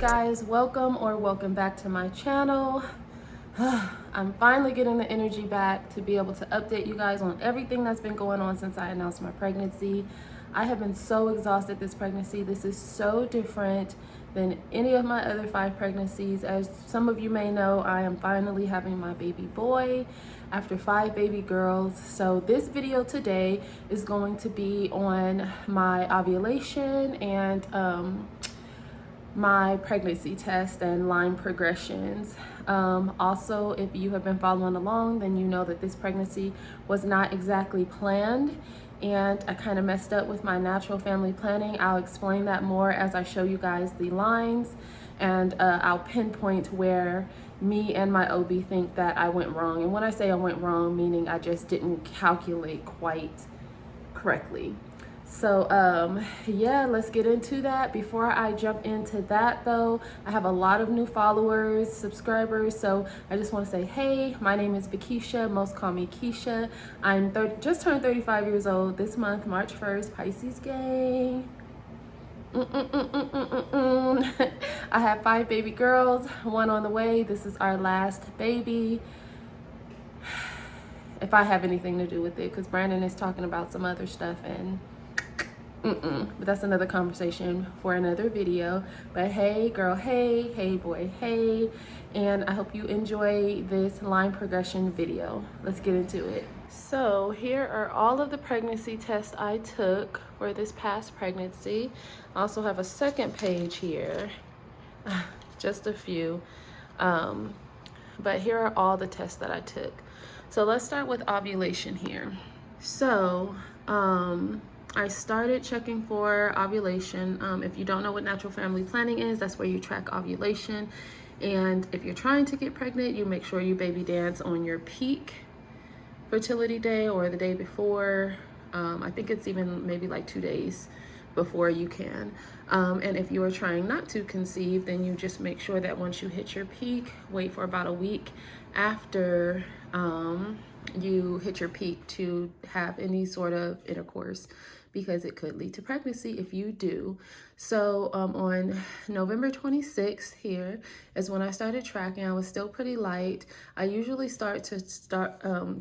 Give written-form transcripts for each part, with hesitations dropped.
guys, welcome back to my channel. I'm finally getting the energy back to be able to update you guys on everything that's been going on since I announced my pregnancy. I have been so exhausted this pregnancy. This is so different than any of my other 5 pregnancies. As some of you may know, I am finally having my baby boy after 5 baby girls. So this video today is going to be on my ovulation and my pregnancy test and line progressions. Also, if you have been following along, then you know that this pregnancy was not exactly planned and I kind of messed up with my natural family planning. I'll explain that more as I show you guys the lines, and I'll pinpoint where me and my OB think that I went wrong. And when I say I went wrong, meaning I just didn't calculate quite correctly. So yeah, let's get into that. Before I jump into that though, I have a lot of new followers, subscribers, so I just want to say, hey, my name is Vakisha, most call me Keisha. I'm just turned 35 years old this month, March 1st, Pisces gang. I have 5 baby girls, 1 on the way. This is our last baby. If I have anything to do with it, because Brandon is talking about some other stuff and but that's another conversation for another video. But hey girl, hey boy, hey, and I hope you enjoy this line progression video. Let's get into it. So here are all of the pregnancy tests I took for this past pregnancy. I also have a second page here, just a few, but here are all the tests that I took. So let's start with ovulation here. So I started checking for ovulation. If you don't know what natural family planning is, that's where you track ovulation. And if you're trying to get pregnant, you make sure you baby dance on your peak fertility day or the day before. I think it's even maybe like 2 days before you can. And if you are trying not to conceive, then you just make sure that once you hit your peak, wait for about a week after you hit your peak to have any sort of intercourse, because it could lead to pregnancy if you do. So on November 26th here is when I started tracking. I was still pretty light. I usually start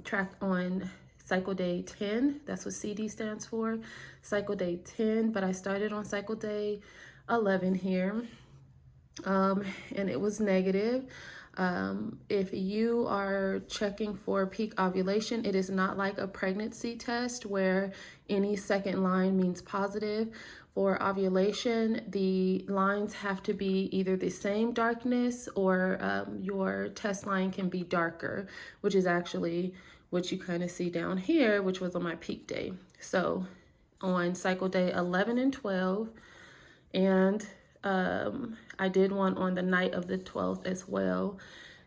track on cycle day 10. That's what CD stands for, cycle day 10, but I started on cycle day 11 here, and it was negative. If you are checking for peak ovulation, it is not like a pregnancy test where any second line means positive. For ovulation, the lines have to be either the same darkness or your test line can be darker, which is actually what you kind of see down here, which was on my peak day. So on cycle day 11 and 12, and I did one on the night of the 12th as well.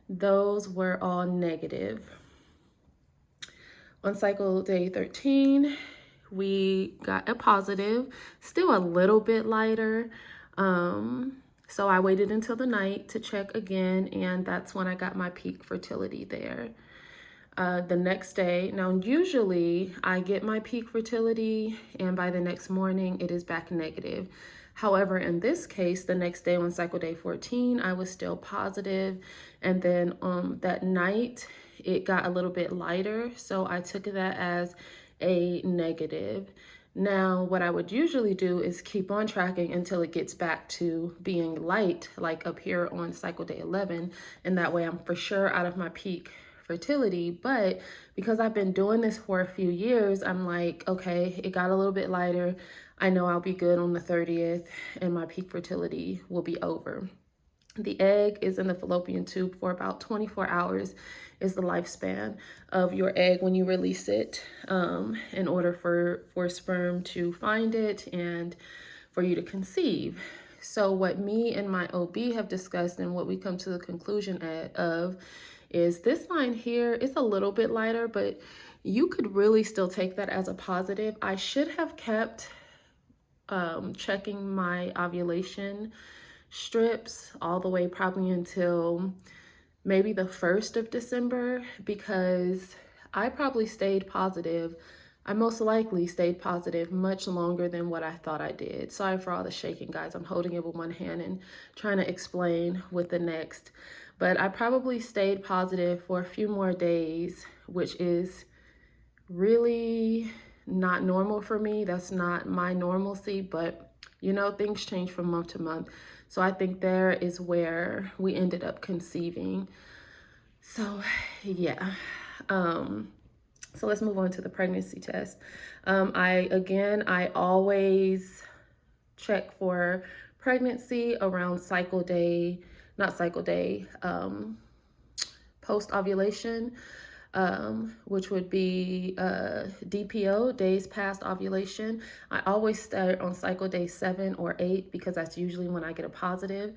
Those were all negative. On cycle day 13, we got a positive, still a little bit lighter. So I waited until the night to check again, and that's when I got my peak fertility there. The next day, now usually I get my peak fertility and by the next morning it is back negative. However, in this case, the next day on cycle day 14, I was still positive. And then that night, it got a little bit lighter. So I took that as a negative. Now, what I would usually do is keep on tracking until it gets back to being light, like up here on cycle day 11. And that way I'm for sure out of my peak fertility. But because I've been doing this for a few years, I'm like, okay, it got a little bit lighter. I know I'll be good on the 30th and my peak fertility will be over. The egg is in the fallopian tube for about 24 hours is the lifespan of your egg when you release it, in order for sperm to find it and for you to conceive. So what me and my OB have discussed and what we come to the conclusion of is this line here is a little bit lighter, but you could really still take that as a positive. I should have kept checking my ovulation strips all the way probably until maybe the 1st of December, because I probably stayed positive I most likely stayed positive much longer than what I thought I did. Sorry for all the shaking, guys. I'm holding it with one hand and trying to explain with the next. But I probably stayed positive for a few more days, which is really not normal for me. That's not my normalcy, but you know, things change from month to month. So I think there is where we ended up conceiving. So yeah. So let's move on to the pregnancy test. I always check for pregnancy around cycle day, not cycle day, post ovulation, which would be DPO, days past ovulation. I always start on cycle day 7 or 8 because that's usually when I get a positive.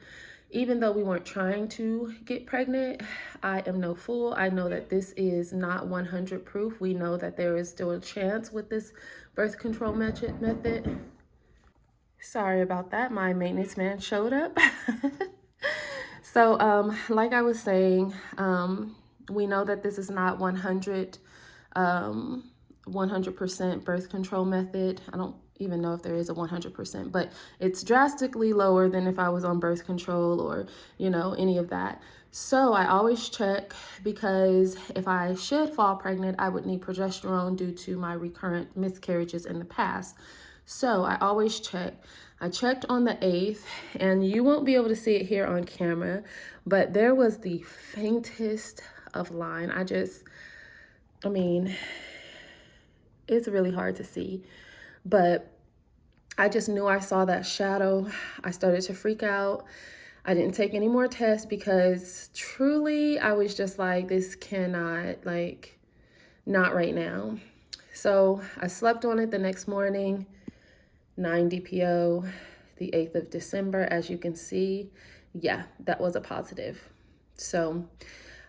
Even though we weren't trying to get pregnant, I am no fool. I know that this is not 100 proof. We know that there is still a chance with this birth control method. Sorry about that. My maintenance man showed up. So, like I was saying, we know that this is not 100% birth control method. I don't even know if there is a 100%, but it's drastically lower than if I was on birth control or, you know, any of that. So I always check because if I should fall pregnant, I would need progesterone due to my recurrent miscarriages in the past. So I always check. I checked on the 8th, and you won't be able to see it here on camera, but there was the faintest of line. I mean, it's really hard to see, but I just knew I saw that shadow. I started to freak out. I didn't take any more tests because truly I was just like, this cannot, like, not right now. So I slept on it the next morning, 9 DPO, the 8th of December, as you can see. Yeah, that was a positive. So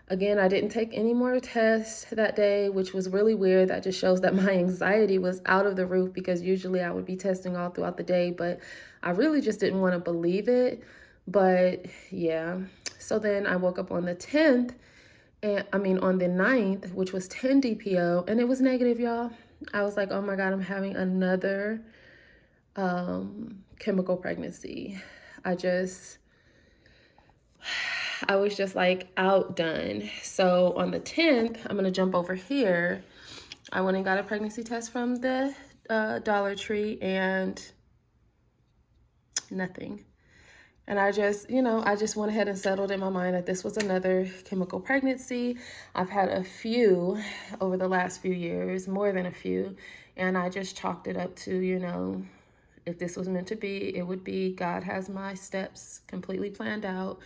again, I didn't take any more tests that day, which was really weird. That just shows that my anxiety was out of the roof because usually I would be testing all throughout the day, but I really just didn't want to believe it. But yeah, so then I woke up on the 10th, and on the 9th, which was 10 DPO, and it was negative, y'all. I was like, oh my God, I'm having another chemical pregnancy. I was just like outdone. So on the 10th, I'm going to jump over here. I went and got a pregnancy test from the Dollar Tree and nothing. And I just went ahead and settled in my mind that this was another chemical pregnancy. I've had a few over the last few years, more than a few. And I just chalked it up to, you know, if this was meant to be, it would be. God has my steps completely planned out.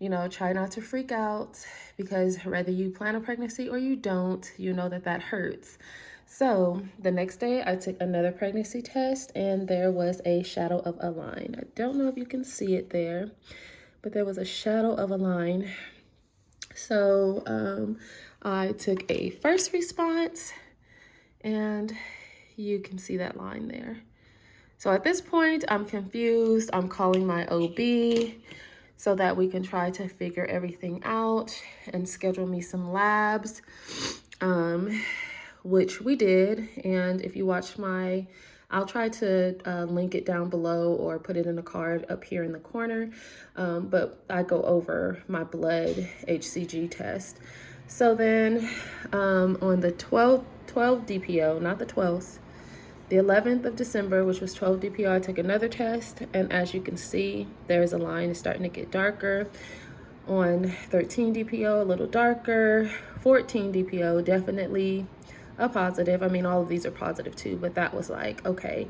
You know, try not to freak out because whether you plan a pregnancy or you don't, you know that hurts. So the next day I took another pregnancy test and there was a shadow of a line. I don't know if you can see it there, but there was a shadow of a line. So I took a first response and you can see that line there. So at this point, I'm confused. I'm calling my OB so that we can try to figure everything out and schedule me some labs, which we did. And if you watch I'll try to link it down below or put it in a card up here in the corner. But I go over my blood HCG test. So then on the 12 DPO, not the 12th, the 11th of December, which was 12 DPO, I took another test, and as you can see, there's a line. It's starting to get darker. On 13 DPO, a little darker. 14 DPO, definitely a positive. I mean, all of these are positive too, but that was like, okay,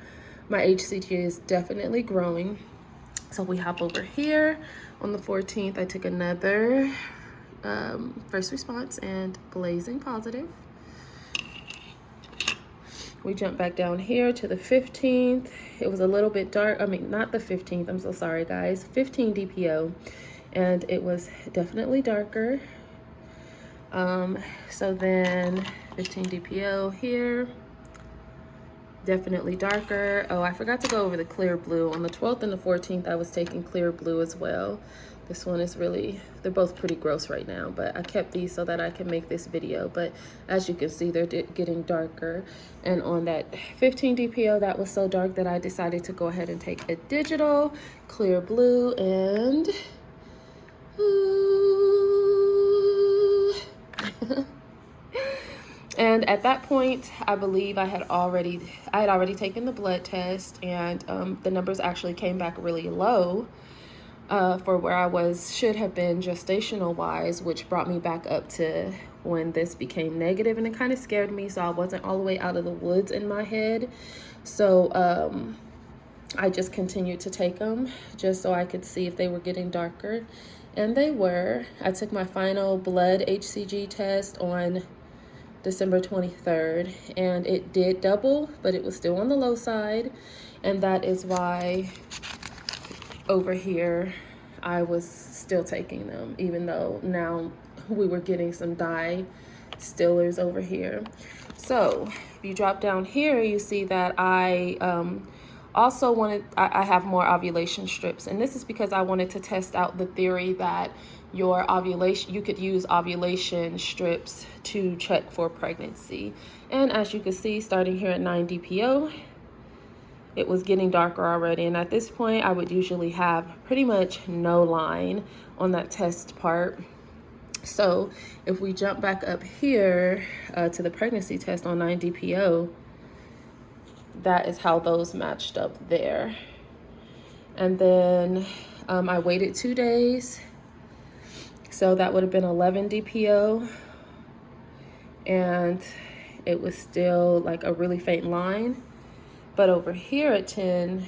my HCG is definitely growing. So we hop over here. On the 14th, I took another first response and blazing positive. We jump back down here to the 15th. It was a little bit dark. I mean, not the 15th. I'm so sorry, guys. 15 DPO. And it was definitely darker. So then 15 DPO here. definitely darker. Oh, I forgot to go over the clear blue. On the 12th and the 14th, I was taking clear blue as well. This one is really, they're both pretty gross right now, but I kept these so that I can make this video. But as you can see, they're getting darker. And on that 15 DPO, that was so dark that I decided to go ahead and take a digital clear blue and and at that point, I believe I had already taken the blood test, and the numbers actually came back really low for where I should have been gestational wise, which brought me back up to when this became negative, and it kind of scared me. So I wasn't all the way out of the woods in my head. So I just continued to take them just so I could see if they were getting darker. And they were. I took my final blood HCG test on December 23rd, and it did double, but it was still on the low side. And that is why over here I was still taking them, even though now we were getting some dye stillers over here. So if you drop down here, you see that I have more ovulation strips, and this is because I wanted to test out the theory that you could use ovulation strips to check for pregnancy. And as you can see, starting here at 9 DPO, it was getting darker already. And at this point, I would usually have pretty much no line on that test part. So if we jump back up here to the pregnancy test on 9 DPO, that is how those matched up there. And then I waited 2 days. So that would have been 11 DPO. And it was still like a really faint line. But over here at 11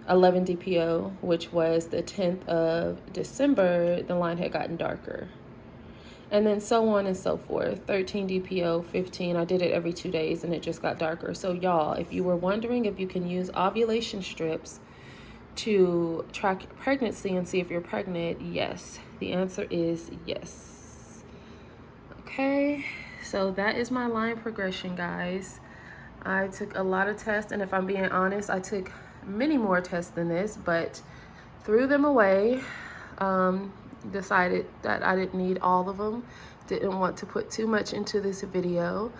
DPO, which was the 10th of December, the line had gotten darker. And then so on and so forth. 13 DPO, 15. I did it every 2 days and it just got darker. So y'all, if you were wondering if you can use ovulation strips to track pregnancy and see if you're pregnant, yes. The answer is yes. Okay, so that is my line progression, guys. I took a lot of tests, and if I'm being honest, I took many more tests than this, but threw them away. Decided that I didn't need all of them. Didn't want to put too much into this video,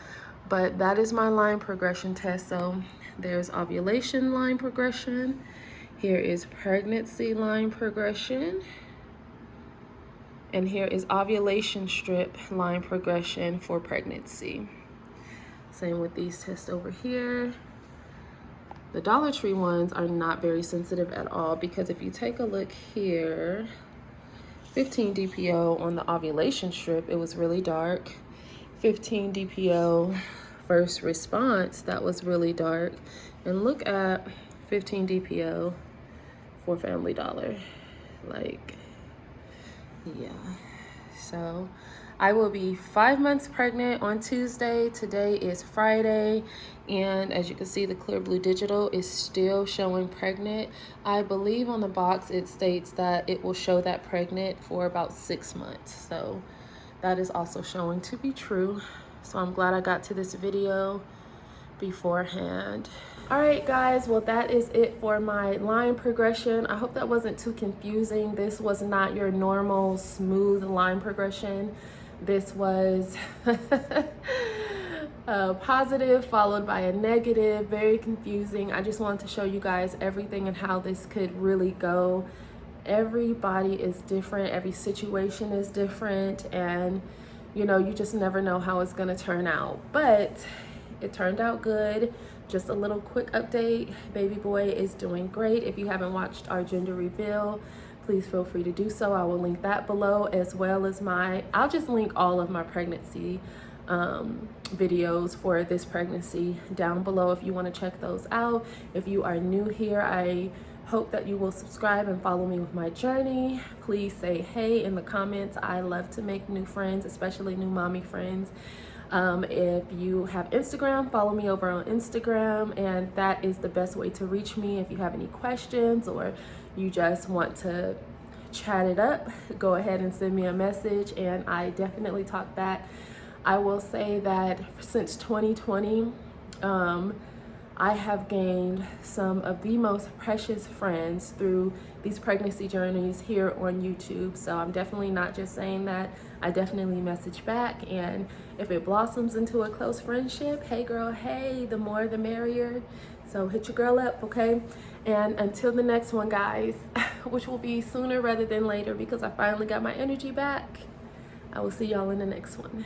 but that is my line progression test. So there's ovulation line progression. Here is pregnancy line progression. And here is ovulation strip line progression for pregnancy. Same with these tests over here. The Dollar Tree ones are not very sensitive at all, because if you take a look here, 15 DPO on the ovulation strip, it was really dark. 15 DPO first response, that was really dark. And look at 15 DPO for Family Dollar. Like, yeah. So I will be 5 months pregnant on Tuesday. Today is Friday, and as you can see, the clear blue digital is still showing pregnant. I believe on the box it states that it will show that pregnant for about 6 months. So that is also showing to be true. So I'm glad I got to this video beforehand. All right, guys, well, that is it for my line progression. I hope that wasn't too confusing. This was not your normal smooth line progression. This was a positive followed by a negative, very confusing. I just wanted to show you guys everything and how this could really go. Everybody is different, every situation is different, and you know, you just never know how it's gonna turn out. But it turned out good. Just a little quick update. Baby boy is doing great. If you haven't watched our gender reveal, please feel free to do so. I will link that below, as well as I'll just link all of my pregnancy videos for this pregnancy down below if you want to check those out. If you are new here, I hope that you will subscribe and follow me with my journey. Please say hey in the comments. I love to make new friends, especially new mommy friends. If you have Instagram, follow me over on Instagram, and that is the best way to reach me. If you have any questions or you just want to chat it up, go ahead and send me a message, and I definitely talk back. I will say that since 2020, I have gained some of the most precious friends through these pregnancy journeys here on YouTube. So I'm definitely not just saying that. I definitely message back, and if it blossoms into a close friendship, hey girl, hey, the more the merrier. So hit your girl up, okay? And until the next one, guys, which will be sooner rather than later because I finally got my energy back, I will see y'all in the next one.